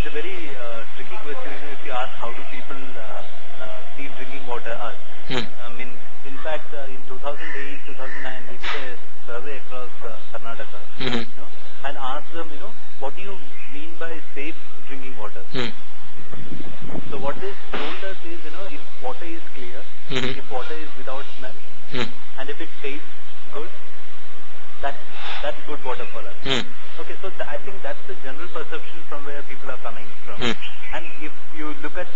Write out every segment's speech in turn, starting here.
it's a very tricky question. If you ask how do people see drinking water, I mean, in fact, in 2008, 2009, we did a survey across Karnataka, and asked them, what do you mean by safe drinking water? So what they told us is, if water is clear, if water is without smell, and if it tastes good, that's good water for us. Okay, so I think that's the general perception from where people are coming from. And if you look at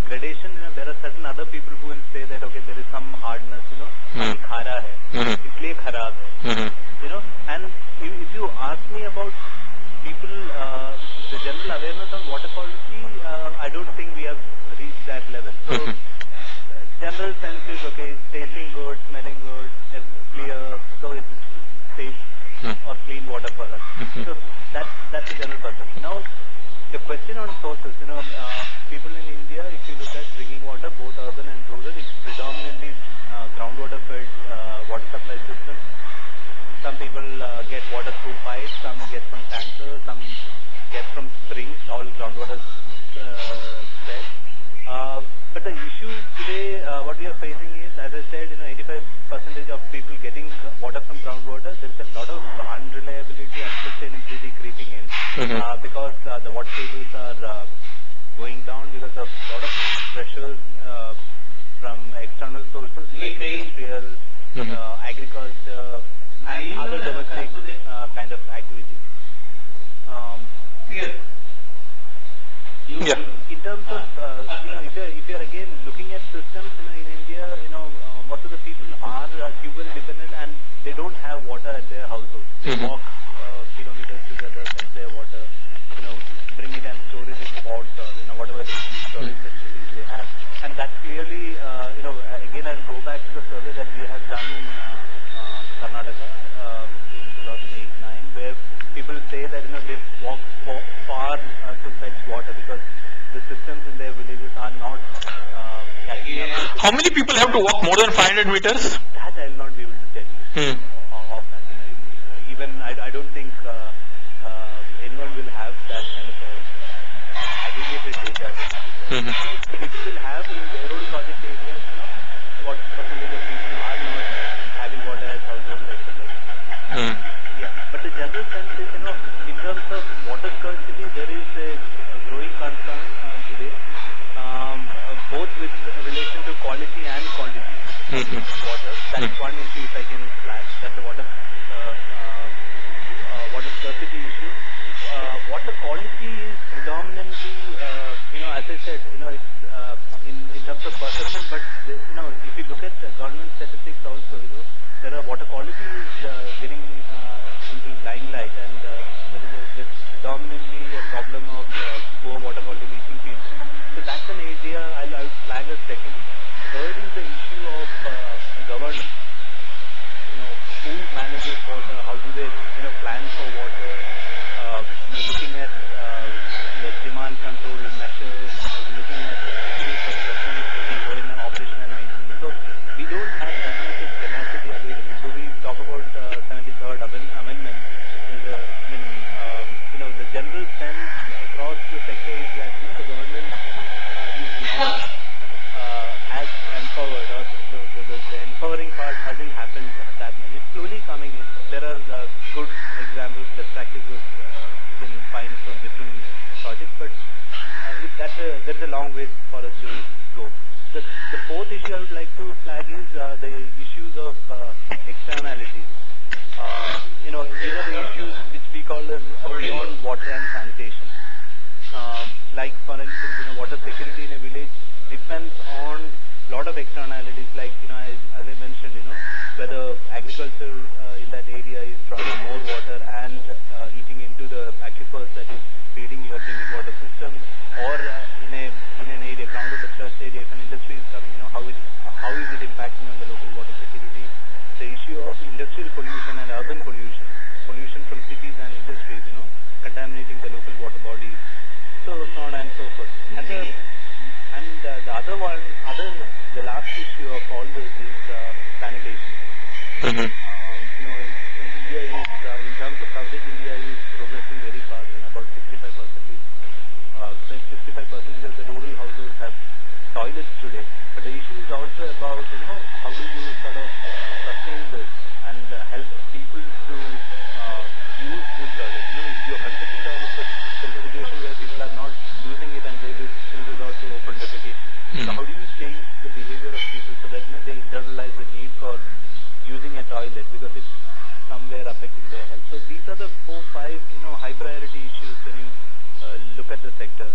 gradation, there are certain other people who will say that, okay, there is some hardness, khara hai, isliye kharab hai, and if you ask me about people, the general awareness on water quality, I don't think we have reached that level. So, general sense is, okay, tasting good, smelling good, clear, so it's safe or clean water for us. So, that's the general perception. Now, the question on sources, people in India, if you look at drinking water, both urban and rural, it's predominantly groundwater fed water supply system. Some people get water through pipes, some get from tankers, some get from springs, all groundwater fed. But the issue today, what we are facing is, as I said, 85% of people getting water from groundwater, there is a lot of unreliability, unsustainability creeping in because the water tables are going down because of a lot of pressures from external sources like industrial, agriculture, and other domestic kind of activities. In terms of, if you're again looking at systems, in India, most of the people are fuel dependent and they don't have water at their household. They walk kilometers together, fetch their water, bring it and store it in pots or, whatever storage facilities they have. And that's clearly, again, I'll go back to the survey that we have done in Karnataka in 2008-9, where people say that, they walk far to fetch water because the systems in their villages are not catching up. How many people have to walk more than 500 meters? That I'll not be able to tell you. Even I don't think anyone will have that kind of aggregated data. People will have in their own project areas, what percentage of people are not having water at household, etc. Yeah, but the general sense is, in terms of water scarcity, there is a growing concern today, both with relation to quality and quantity of water. That's one issue, if I can flag. That's the water scarcity issue. Water quality is predominantly, as I said, it's in terms of perception, but if you look at the government statistics also, there are water quality is getting into limelight, and there's predominantly a problem of poor water quality reaching people. So that's an area I'll flag a second. Third is the issue of governance. Who manages water? How do they plan for water? Looking at the demand control measures, looking at the in operation and maintenance. So we don't have that much of capacity available. So we talk about 73rd Amendment. The general sense across the sector is that the government is not as empowered, or the empowering part hasn't happened that much. It's slowly coming in. There are good examples, best practices you can find from different projects, but there's a long way for us to go. The fourth issue I would like to flag is the issues of externalities. These are the issues which we call as beyond water and sanitation. Like for instance, water security in a village depends on a lot of externalities, like as I mentioned, whether agriculture in that area is drawing more water and eating into the aquifers that is feeding your drinking water system, or in an area, groundwater trust area, if an industry is coming, how is it impacting on the local water security? The issue of industrial pollution and urban pollution from cities and industries, contaminating the local water bodies, so on and so forth. And the other one, the last issue of all this is sanitation. India is, in terms of coverage, India is progressing very fast, and about 65% is 65% of the rural households have toilets today. But the issue is also about, how do you sort of sustain this and help people to use good toilets. If you're constructing toilets for self-education where people are not using it and they will still resort to open defecation. So how do you change the behavior of people so that they internalize the need for using a toilet because it's somewhere affecting their health? So these are the 4, 5 high priority issues when you look at the sector.